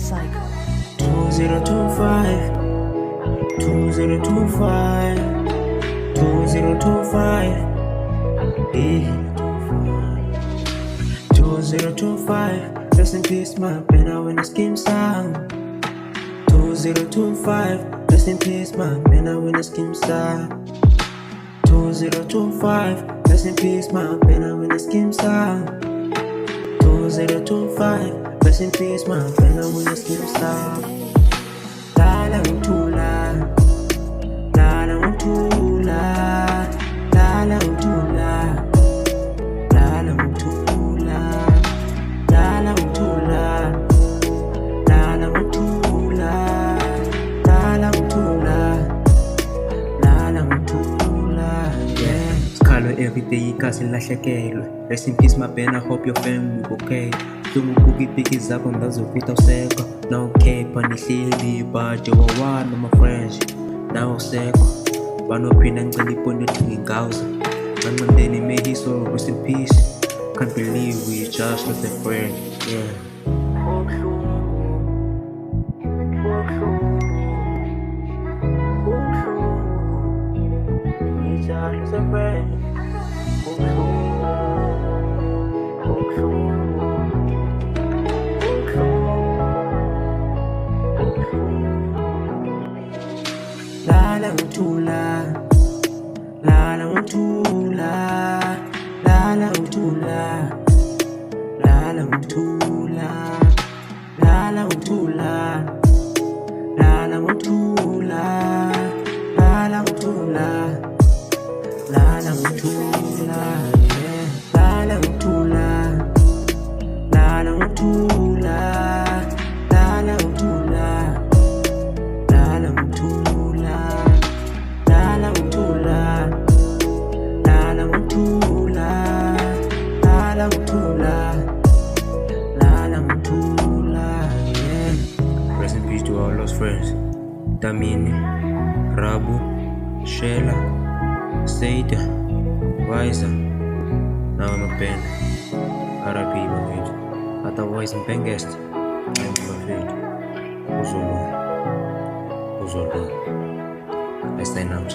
Psycho. 2025, 2025, 2025, yeah. 2025, rest in peace, my penna when the scheme sound. 2025, rest in peace, my penna when the scheme sound. 2025, rest in peace, my penna when the scheme sound. 2025, rest in peace, my penna when the scheme sound. Lala utula, lala utula, lala utula, lala utula, lala utula, lala utula, lala utula, lala utula, yeah. Sikhalo everyday ikasi lahlekelwe. Rest in peace my pen, I hope your family okay. Tungubuka ipiki zakho ngazokuthi awusekho. No cap anihleli but you are one of my friends. Now usekho banophinda ngicela ipondo ethi ngingawuza ncanqindeni made his soul rest in peace. Can't believe we just lost a friend, yeah. Lala utula, lala utula, lala utula, lala utula, lala utula, lala utula, lala utula, lala utula, yeah. Lala utula, lala utula, lala utula, lala utula, lala utula, lala utula, lala utula, lala utula, yeah. Rest in peace to all lost friends. Damini, Rabu, Shela, Seita, Wiser. Now I'm a pen. RIP my feet. Otherwise I'm guest. I'm my feet. Uzulu. I sign out.